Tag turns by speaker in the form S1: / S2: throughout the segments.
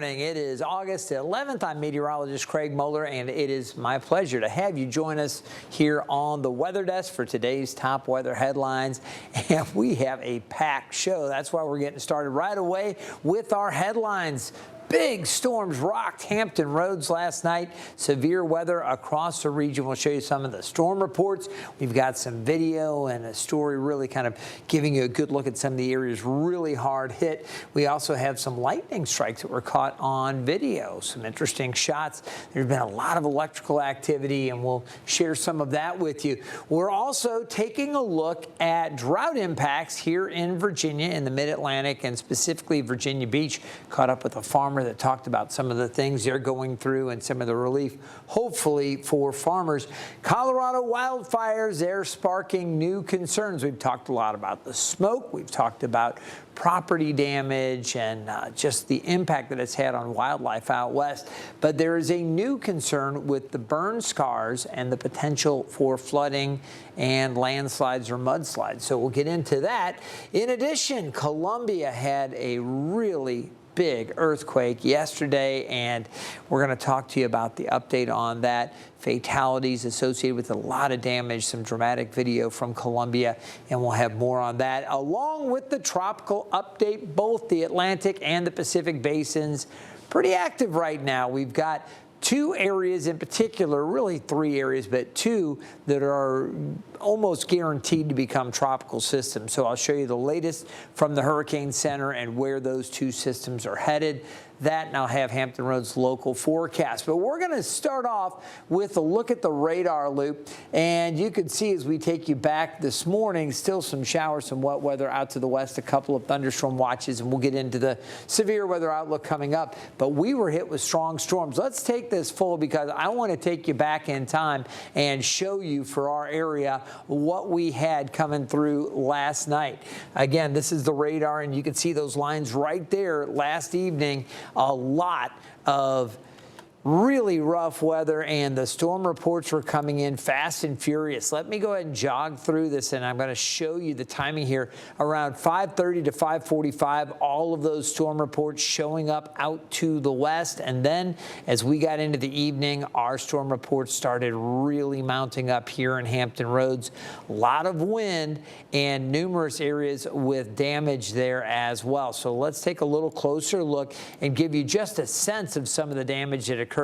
S1: morning. It is August 11th. I'm meteorologist Craig Moeller, and it is my pleasure to have you join us here on the Weather Desk for today's top weather headlines. And we have a packed show. That's why we're getting started right away with our headlines. Big storms rocked Hampton Roads last night. Severe weather across the region. We'll show you some of the storm reports. We've got some video and a story really kind of giving you a good look at some of the areas really hard hit. We also have some lightning strikes that were caught on video. Some interesting shots. There's been a lot of electrical activity, and we'll share some of that with you. We're also taking a look at drought impacts here in Virginia, in the Mid-Atlantic, and specifically Virginia Beach. Caught up with a farmer that talked about some of the things they're going through and some of the relief, hopefully, for farmers. Colorado wildfires, they're sparking new concerns. We've talked a lot about the smoke. We've talked about property damage and just the impact that it's had on wildlife out west. But there is a new concern with the burn scars and the potential for flooding and landslides or mudslides. So we'll get into that. In addition, Colombia had a really big earthquake yesterday, and we're going to talk to you about the update on that. Fatalities associated with a lot of damage, some dramatic video from Colombia, and we'll have more on that, along with the tropical update. Both the Atlantic and the Pacific basins pretty active right now. We've got two areas in particular, really three areas, but two that are almost guaranteed to become tropical systems. So I'll show you the latest from the Hurricane Center and where those two systems are headed. That, and I'll have Hampton Roads local forecast. But we're going to start off with a look at the radar loop. And you can see as we take you back this morning, still some showers, some wet weather out to the west, a couple of thunderstorm watches, and we'll get into the severe weather outlook coming up. But we were hit with strong storms. Let's take this full because I want to take you back in time and show you for our area what we had coming through last night. Again, this is the radar, and you can see those lines right there last evening. A lot of really rough weather, and the storm reports were coming in fast and furious. Let me go ahead and jog through this, and I'm going to show you the timing here. Around 5:30 to 5:45, all of those storm reports showing up out to the west. And then as we got into the evening, our storm reports started really mounting up here in Hampton Roads. A lot of wind and numerous areas with damage there as well. So let's take a little closer look and give you just a sense of some of the damage that occurred.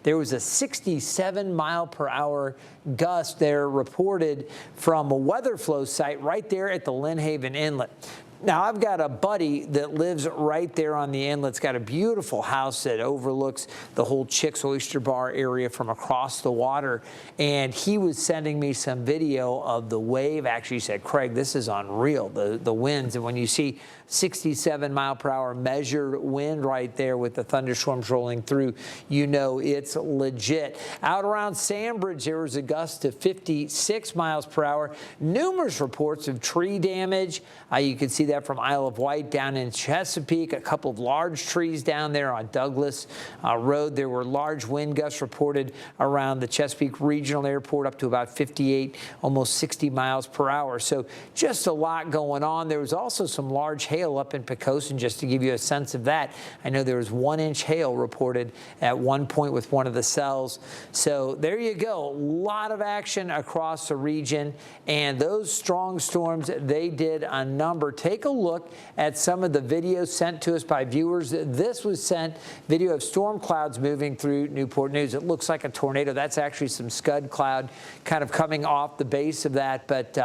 S1: There was a 67-mile-per-hour gust there reported from a weather flow site right there at the Lynn Haven Inlet. Now, I've got a buddy that lives right there on the inlet. It's got a beautiful house that overlooks the whole Chick's Oyster Bar area from across the water. And he was sending me some video of the wave. Actually, he said, Craig, this is unreal, the winds. And when you see 67-mile-per-hour measured wind right there with the thunderstorms rolling through, you know it's legit. Out around Sandbridge, there was a gust to 56 miles per hour. Numerous reports of tree damage. You can see that from Isle of Wight down in Chesapeake. A couple of large trees down there on Douglas Road. There were large wind gusts reported around the Chesapeake Regional Airport up to about 58, almost 60 miles per hour. So just a lot going on. There was also some large hail up in Poquoson, just to give you a sense of that. I know there was 1-inch hail reported at one point with one of the cells. So there you go. A lot of action across the region. And those strong storms, they did a number. Take a look at some of the videos sent to us by viewers. This was sent, video of storm clouds moving through Newport News. It looks like a tornado. That's actually some scud cloud kind of coming off the base of that. But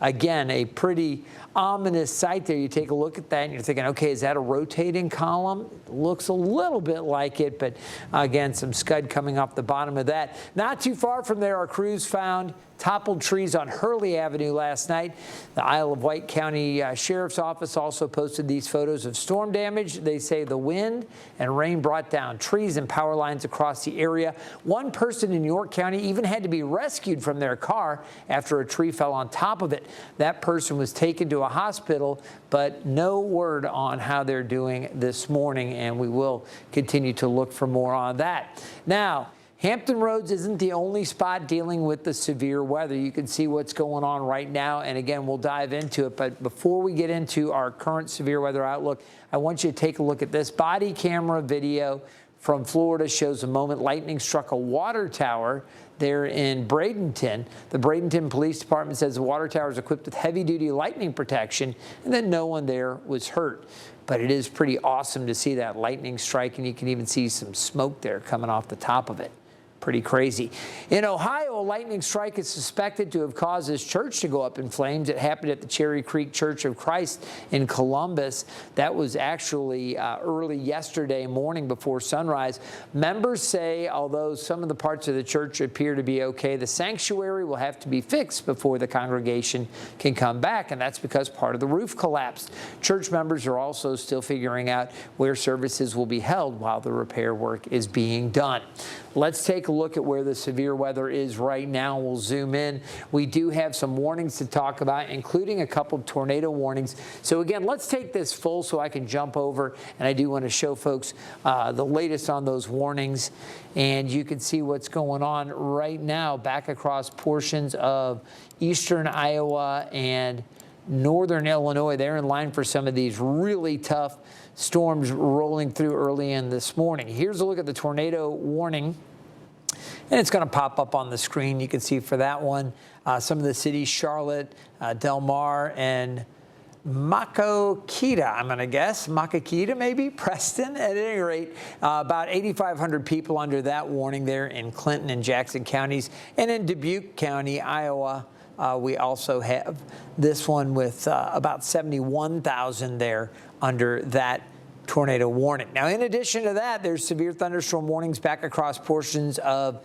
S1: again, a pretty ominous sight there. You take a look at that and you're thinking, okay, is that a rotating column? It looks a little bit like it, but again, some scud coming off the bottom of that. Not too far from there, our crews found toppled trees on Hurley Avenue last night. The Isle of Wight County Sheriff's Office also posted these photos of storm damage. They say the wind and rain brought down trees and power lines across the area. One person in York County even had to be rescued from their car after a tree fell on top of it. That person was taken to a hospital, but no word on how they're doing this morning, and we will continue to look for more on that. Now, Hampton Roads isn't the only spot dealing with the severe weather. You can see what's going on right now, and again, we'll dive into it. But before we get into our current severe weather outlook, I want you to take a look at this body camera video from Florida. Shows the moment lightning struck a water tower there in Bradenton. The Bradenton Police Department says the water tower is equipped with heavy-duty lightning protection and that no one there was hurt. But it is pretty awesome to see that lightning strike, and you can even see some smoke there coming off the top of it. Pretty crazy. In Ohio, a lightning strike is suspected to have caused this church to go up in flames. It happened at the Cherry Creek Church of Christ in Columbus. That was actually early yesterday morning before sunrise. Members say, although some of the parts of the church appear to be okay, the sanctuary will have to be fixed before the congregation can come back, and that's because part of the roof collapsed. Church members are also still figuring out where services will be held while the repair work is being done. Let's take a look at where the severe weather is right now. We'll zoom in. We do have some warnings to talk about, including a couple of tornado warnings. So again, let's take this full so I can jump over, and I do want to show folks the latest on those warnings. And you can see what's going on right now back across portions of eastern Iowa and northern Illinois. They're in line for some of these really tough storms rolling through early in this morning. Here's a look at the tornado warning, and it's going to pop up on the screen. You can see for that one some of the cities: Charlotte, Del Mar, and Makokita, I'm going to guess. Makokita, maybe? Preston? At any rate, about 8,500 people under that warning there in Clinton and Jackson counties. And in Dubuque County, Iowa, we also have this one with about 71,000 there under that tornado warning. Now, in addition to that, there's severe thunderstorm warnings back across portions of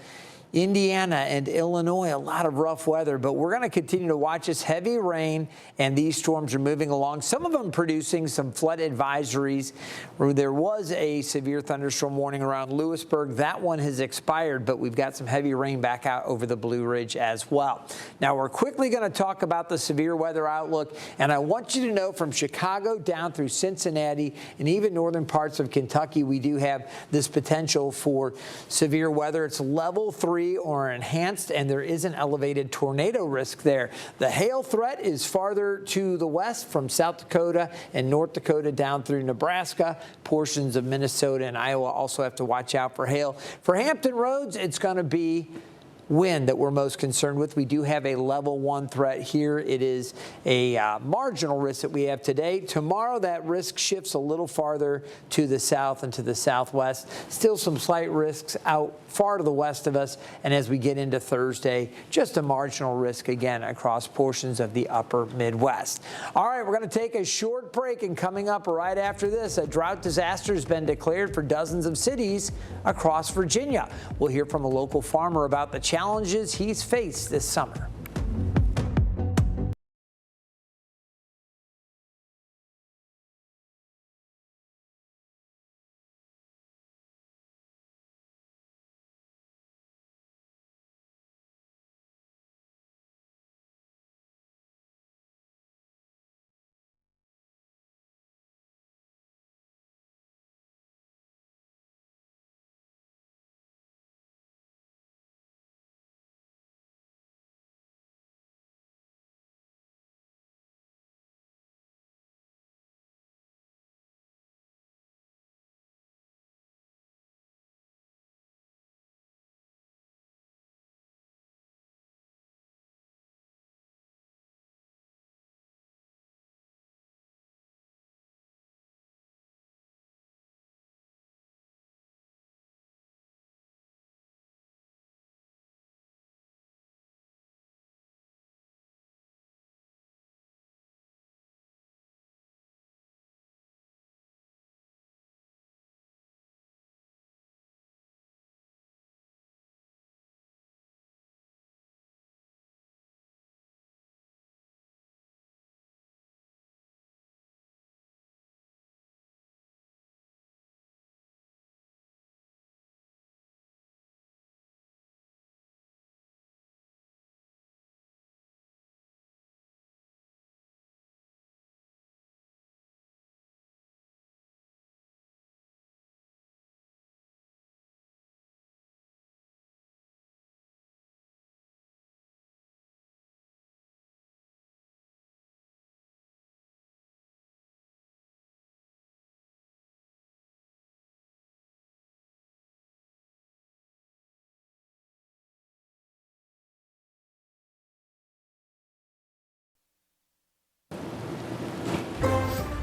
S1: Indiana and Illinois. A lot of rough weather, but we're going to continue to watch this heavy rain, and these storms are moving along, some of them producing some flood advisories. There was a severe thunderstorm warning around Lewisburg. That one has expired, but we've got some heavy rain back out over the Blue Ridge as well. Now, we're quickly going to talk about the severe weather outlook, and I want you to know from Chicago down through Cincinnati and even northern parts of Kentucky, we do have this potential for severe weather. It's level 3 or enhanced, and there is an elevated tornado risk there. The hail threat is farther to the west from South Dakota and North Dakota down through Nebraska. Portions of Minnesota and Iowa also have to watch out for hail. For Hampton Roads, it's going to be wind that we're most concerned with. We do have a level 1 threat here. It is a marginal risk that we have today. Tomorrow, that risk shifts a little farther to the south and to the southwest. Still some slight risks out far to the west of us. And as we get into Thursday, just a marginal risk again across portions of the upper Midwest. All right, we're going to take a short break, and coming up right after this, a drought disaster has been declared for dozens of cities across Virginia. We'll hear from a local farmer about the challenges he's faced this summer.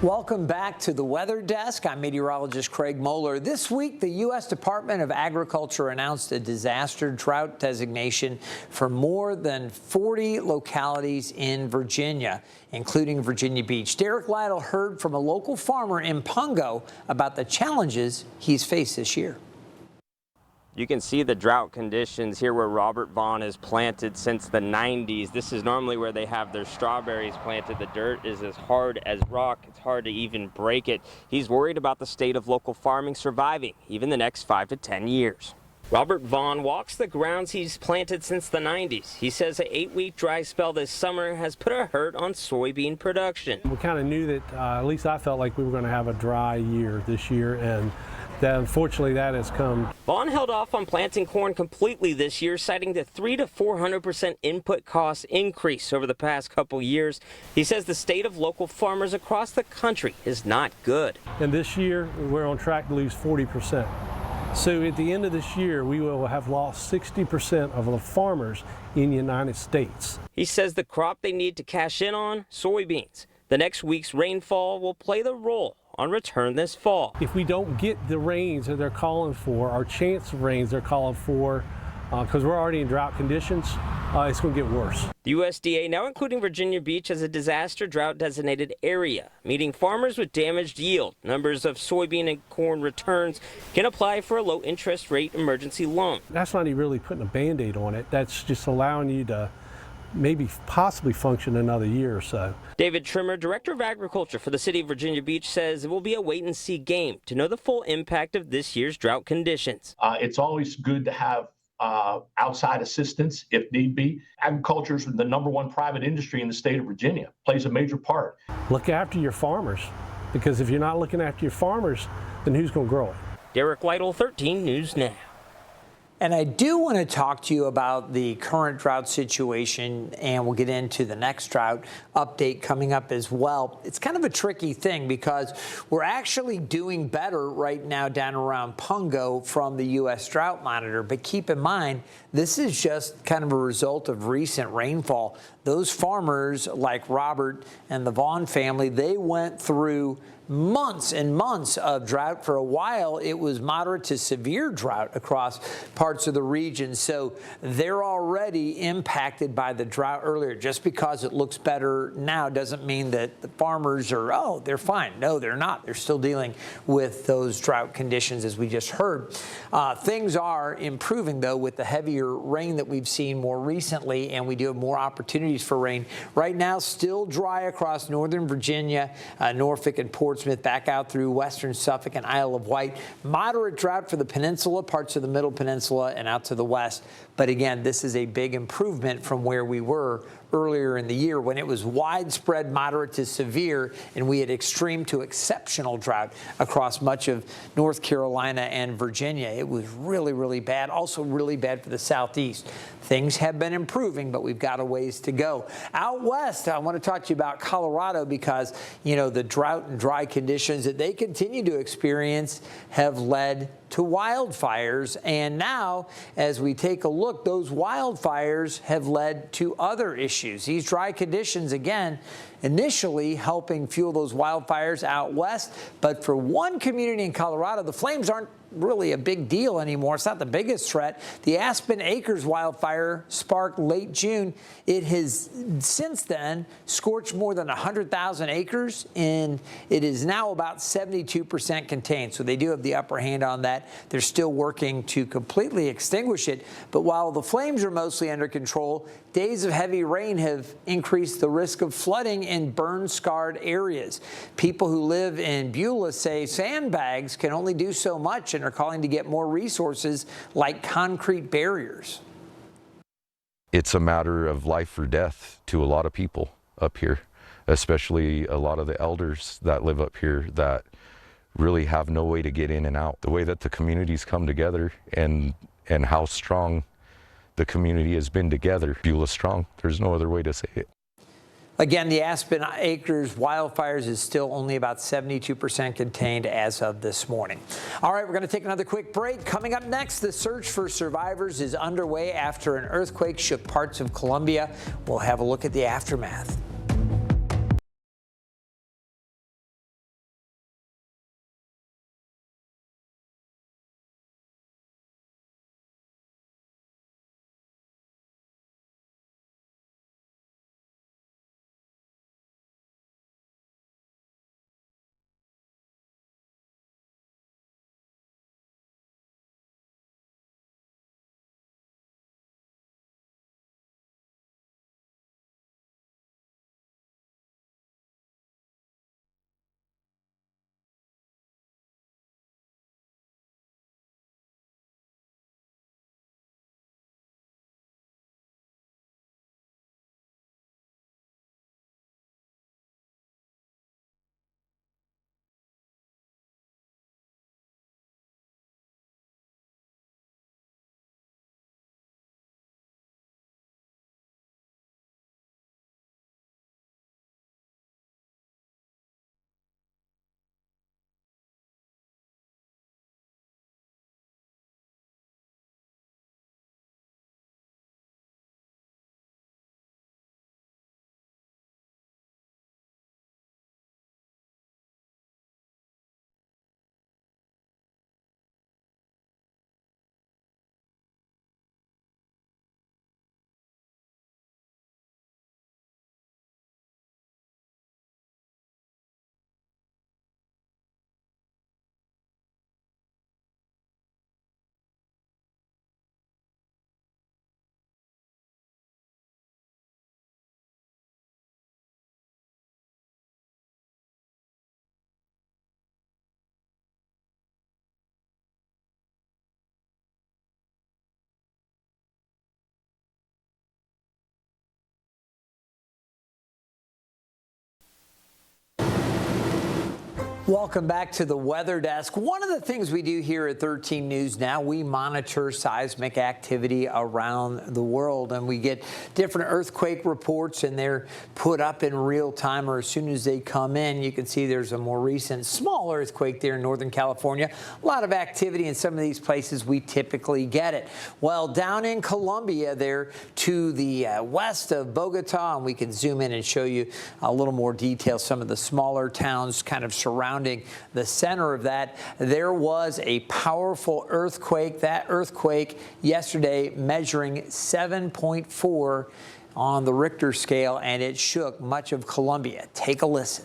S1: Welcome back to the Weather Desk. I'm meteorologist Craig Moeller. This week, the U.S. Department of Agriculture announced a disaster drought designation for more than 40 localities in Virginia, including Virginia Beach. Derek Lytle heard from a local farmer in Pungo about the challenges he's faced this year.
S2: You can see the drought conditions here where Robert Vaughn is planted since the 90s. This is normally where they have their strawberries planted. The dirt is as hard as rock. It's hard to even break it. He's worried about the state of local farming surviving even the next 5 to 10 years. Robert Vaughn walks the grounds he's planted since the 90s. He says an 8-week dry spell this summer has put a hurt on soybean production.
S3: We kind of knew that, at least I felt like we were going to have a dry year this year, and unfortunately that has come.
S2: Vaughn held off on planting corn completely this year, citing the 300% to 400% input cost increase over the past couple years. He says the state of local farmers across the country is not good.
S3: And this year we're on track to lose 40%. So at the end of this year, we will have lost 60% of the farmers in the United States.
S2: He says the crop they need to cash in on, soybeans. The next week's rainfall will play the role on return this fall.
S3: If we don't get the rains that they're calling for, our chance of rains they're calling for, because we're already in drought conditions, it's going to get worse.
S2: The USDA now including Virginia Beach as a disaster drought designated area, meaning farmers with damaged yield. Numbers of soybean and corn returns can apply for a low interest rate emergency loan.
S3: That's not even really putting a Band-Aid on it. That's just allowing you to maybe possibly function another year or so.
S2: David Trimmer, Director of Agriculture for the City of Virginia Beach, says it will be a wait-and-see game to know the full impact of this year's drought conditions.
S4: It's always good to have outside assistance if need be. Agriculture is the #1 private industry in the state of Virginia, plays a major part.
S3: Look after your farmers, because if you're not looking after your farmers, then who's going to grow it?
S2: Derek Lytle, 13 News Now.
S1: And I do want to talk to you about the current drought situation, and we'll get into the next drought update coming up as well. It's kind of a tricky thing because we're actually doing better right now down around Pungo from the U.S. Drought Monitor. But keep in mind, this is just kind of a result of recent rainfall. Those farmers like Robert and the Vaughn family, they went through months and months of drought. For a while, it was moderate to severe drought across parts of the region. So they're already impacted by the drought earlier. Just because it looks better now doesn't mean that the farmers are, oh, they're fine. No, they're not. They're still dealing with those drought conditions, as we just heard. Things are improving, though, with the heavier rain that we've seen more recently, and we do have more opportunities for rain. Right now, still dry across northern Virginia, Norfolk and Portsmouth, back out through western Suffolk and Isle of Wight. Moderate drought for the peninsula, parts of the middle peninsula, and out to the west. But again, this is a big improvement from where we were earlier in the year when it was widespread moderate to severe, and we had extreme to exceptional drought across much of North Carolina and Virginia. It was really, really bad. Also really bad for the southeast. Things have been improving, but we've got a ways to go. Out west, I want to talk to you about Colorado because, you know, the drought and dry conditions that they continue to experience have led to wildfires. And now, as we take a look, those wildfires have led to other issues. These dry conditions, again, initially helping fuel those wildfires out west. But for one community in Colorado, the flames aren't really a big deal anymore. It's not the biggest threat. The Aspen Acres wildfire sparked late June. It has since then scorched more than 100,000 acres, and it is now about 72% contained. So they do have the upper hand on that. They're still working to completely extinguish it. But while the flames are mostly under control, days of heavy rain have increased the risk of flooding in burn-scarred areas. People who live in Beulah say sandbags can only do so much and are calling to get more resources like concrete barriers.
S5: It's a matter of life or death to a lot of people up here, especially a lot of the elders that live up here that really have no way to get in and out. The way that the communities come together and how strong the community has been together. Beulah strong. There's no other way to say it.
S1: Again, the Aspen Acres wildfires is still only about 72% contained as of this morning. All right, we're going to take another quick break. Coming up next, the search for survivors is underway after an earthquake shook parts of Colombia. We'll have a look at the aftermath. Welcome back to the Weather Desk. One of the things we do here at 13 News Now, we monitor seismic activity around the world, and we get different earthquake reports, and they're put up in real time, or as soon as they come in. You can see there's a more recent small earthquake there in Northern California. A lot of activity in some of these places we typically get it. Well, down in Colombia there to the west of Bogota, and we can zoom in and show you a little more detail, some of the smaller towns kind of surrounding the center of that. There was a powerful earthquake. That earthquake yesterday measuring 7.4 on the Richter scale, and it shook much of Colombia. Take a listen.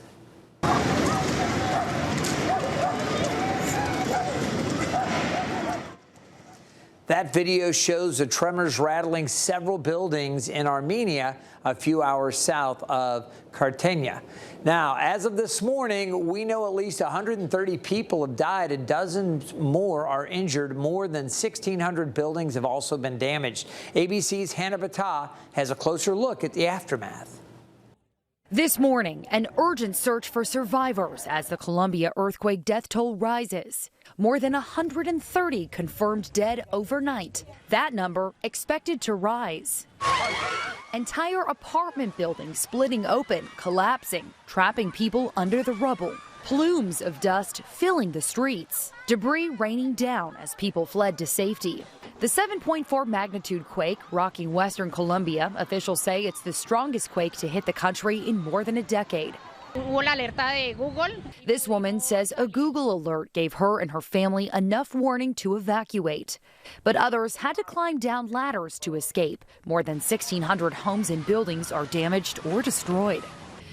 S1: That video shows the tremors rattling several buildings in Armenia, a few hours south of Cartagena. Now, as of this morning, we know at least 130 people have died and dozens more are injured. More than 1,600 buildings have also been damaged. ABC's Hannah Battah has a closer look at the aftermath.
S6: This morning, an urgent search for survivors as the Colombia earthquake death toll rises. More than 130 confirmed dead overnight. That number expected to rise. Entire apartment buildings splitting open, collapsing, trapping people under the rubble. Plumes of dust filling the streets. Debris raining down as people fled to safety. The 7.4 magnitude quake rocking western Colombia, officials say it's the strongest quake to hit the country in more than a decade. This woman says a Google alert gave her and her family enough warning to evacuate. But others had to climb down ladders to escape. More than 1,600 homes and buildings are damaged or destroyed.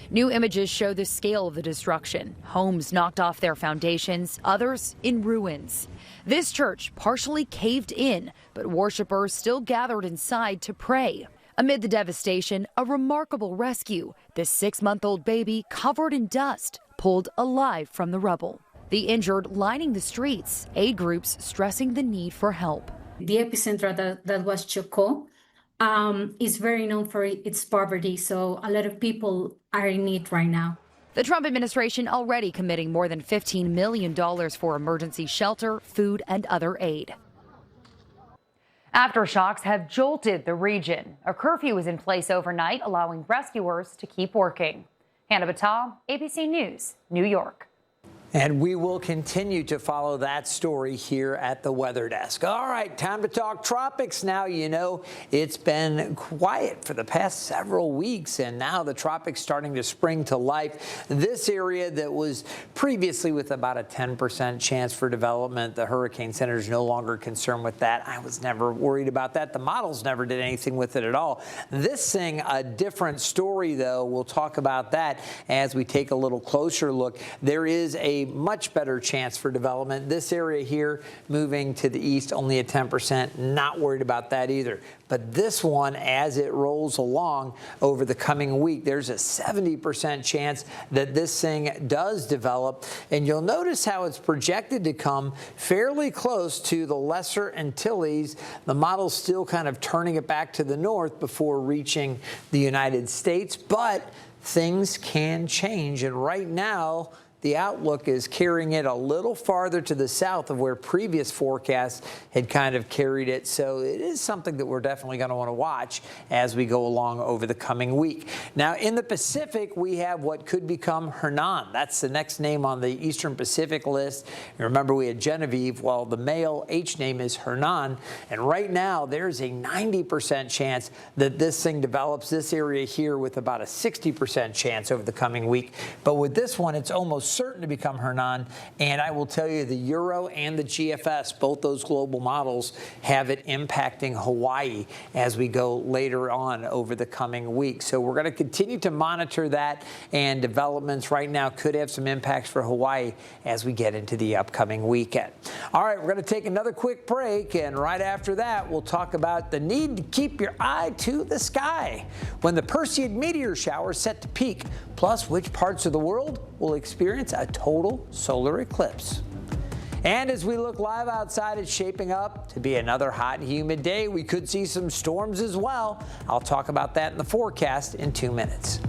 S6: New images show the scale of the destruction. Homes knocked off their foundations, others in ruins. This church partially caved in, but worshipers still gathered inside to pray. Amid the devastation, a remarkable rescue. This 6-month-old baby covered in dust, pulled alive from the rubble. The injured lining the streets, aid groups stressing the need for help.
S7: The epicenter that was Chocó is very known for its poverty, so a lot of people are in need right now.
S6: The Trump administration already committing more than $15 million for emergency shelter, food, and other aid. Aftershocks have jolted the region. A curfew is in place overnight, allowing rescuers to keep working. Hannah Battah, ABC News, New York.
S1: And we will continue to follow that story here at the Weather Desk. All right, time to talk tropics now. You know, it's been quiet for the past several weeks, and now the tropics starting to spring to life. This area that was previously with about a 10% chance for development, the Hurricane Center is no longer concerned with that. I was never worried about that. The models never did anything with it at all. This thing, a different story, though. We'll talk about that as we take a little closer look. There is a much better chance for development. This area here moving to the east, only a 10%, not worried about that either. But this one, as it rolls along over the coming week, there's a 70% chance that this thing does develop. And you'll notice how it's projected to come fairly close to the Lesser Antilles. The model's still kind of turning it back to the north before reaching the United States. But things can change. And right now, the outlook is carrying it a little farther to the south of where previous forecasts had kind of carried it. So it is something that we're definitely going to want to watch as we go along over the coming week. Now, in the Pacific, we have what could become Hernan. That's the next name on the Eastern Pacific list. And remember, we had Genevieve. Well, the male H name is Hernan. And right now, there's a 90% chance that this thing develops this area here with about a 60% chance over the coming week. But with this one, it's almost certain to become Hernan, and I will tell you the Euro and the GFS, both those global models, have it impacting Hawaii as we go later on over the coming week. So we're going to continue to monitor that, and developments right now could have some impacts for Hawaii as we get into the upcoming weekend. All right, we're going to take another quick break, and right after that, we'll talk about the need to keep your eye to the sky when the Perseid meteor shower is set to peak, plus which parts of the world will experience a total solar eclipse. And as we look live outside, it's shaping up to be another hot and humid day. We could see some storms as well. I'll talk about that in the forecast in 2 minutes.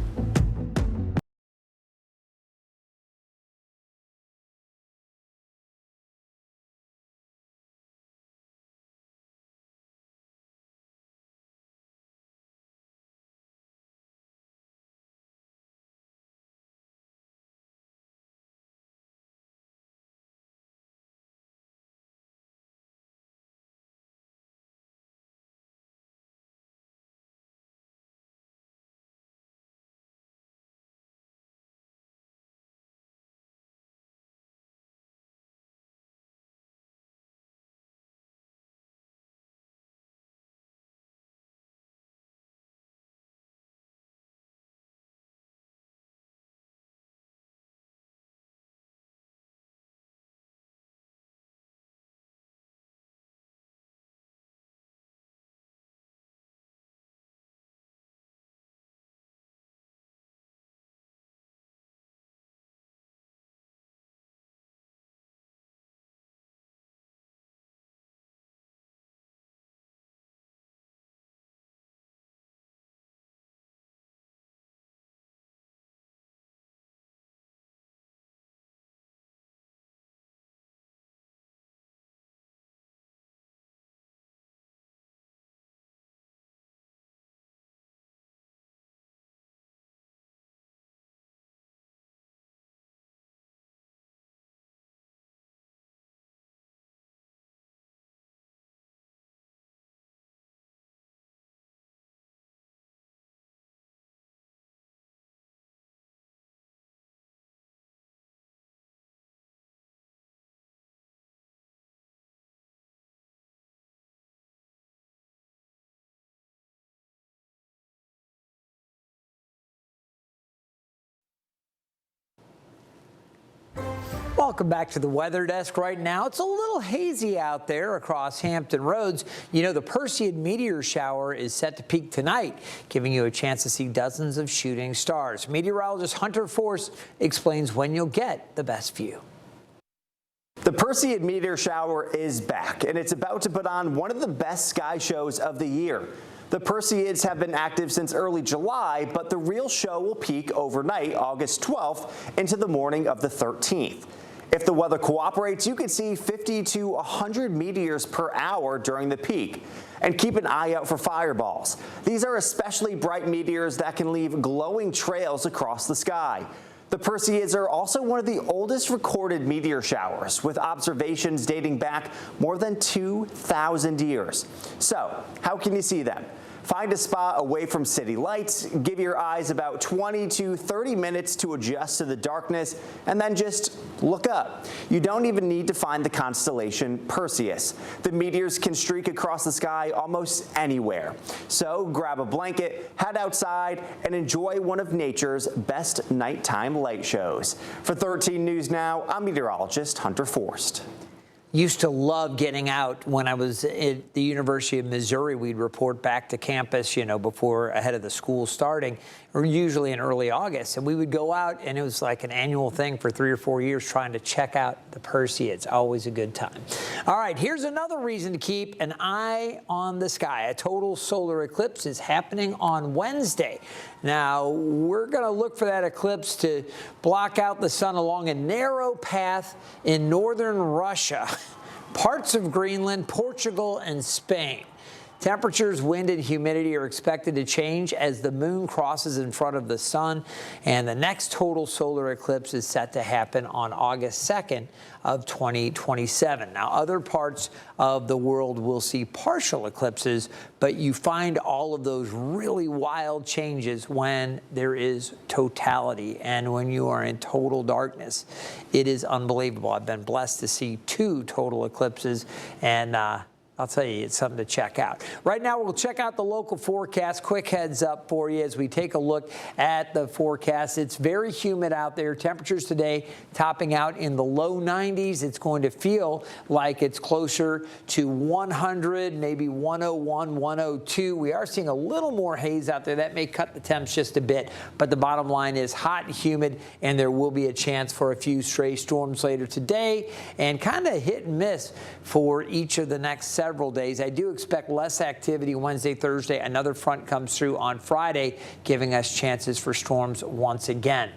S1: Welcome back to the weather desk. Right now, it's a little hazy out there across Hampton Roads. You know, the Perseid meteor shower is set to peak tonight, giving you a chance to see dozens of shooting stars. Meteorologist Hunter Forst explains when you'll get the best view.
S8: The Perseid meteor shower is back, and it's about to put on one of the best sky shows of the year. The Perseids have been active since early July, but the real show will peak overnight, August 12th, into the morning of the 13th. If the weather cooperates, you can see 50 to 100 meteors per hour during the peak. And keep an eye out for fireballs. These are especially bright meteors that can leave glowing trails across the sky. The Perseids are also one of the oldest recorded meteor showers, with observations dating back more than 2,000 years. So, how can you see them? Find a spot away from city lights, give your eyes about 20 to 30 minutes to adjust to the darkness, and then just look up. You don't even need to find the constellation Perseus. The meteors can streak across the sky almost anywhere. So grab a blanket, head outside, and enjoy one of nature's best nighttime light shows. For 13 News Now, I'm meteorologist Hunter Forst.
S1: Used to love getting out. When I was at the University of Missouri, we'd report back to campus, you know, ahead of the school starting, or usually in early August. And we would go out, and it was like an annual thing for 3 or 4 years trying to check out the Perseids. Always a good time. All right, here's another reason to keep an eye on the sky. A total solar eclipse is happening on Wednesday. Now, we're going to look for that eclipse to block out the sun along a narrow path in northern Russia, parts of Greenland, Portugal, and Spain. Temperatures, wind, and humidity are expected to change as the moon crosses in front of the sun, and the next total solar eclipse is set to happen on August 2nd of 2027. Now, other parts of the world will see partial eclipses, but you find all of those really wild changes when there is totality and when you are in total darkness. It is unbelievable. I've been blessed to see 2 total eclipses, and I'll tell you, it's something to check out. Right now, we'll check out the local forecast. Quick heads up for you as we take a look at the forecast. It's very humid out there. Temperatures today topping out in the low 90s. It's going to feel like it's closer to 100, maybe 101, 102. We are seeing a little more haze out there. That may cut the temps just a bit, but the bottom line is hot and humid, and there will be a chance for a few stray storms later today, and kind of hit and miss for each of the next several days. I do expect less activity Wednesday, Thursday. Another front comes through on Friday, giving us chances for storms once again.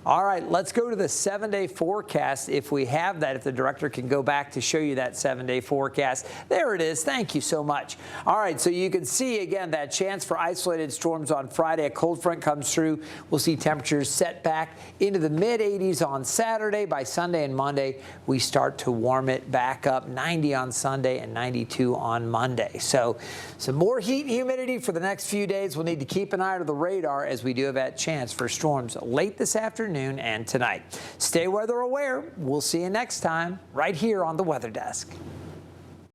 S1: All right, let's go to the 7-day forecast if we have that, if the director can go back to show you that 7-day forecast. There it is. Thank you so much. All right, so you can see, again, that chance for isolated storms on Friday. A cold front comes through. We'll see temperatures set back into the mid-80s on Saturday. By Sunday and Monday, we start to warm it back up. 90 on Sunday and 92 on Monday. So some more heat and humidity for the next few days. We'll need to keep an eye on the radar as we do have that chance for storms late this afternoon and tonight. Stay weather aware. We'll see you next time right here on the Weather Desk.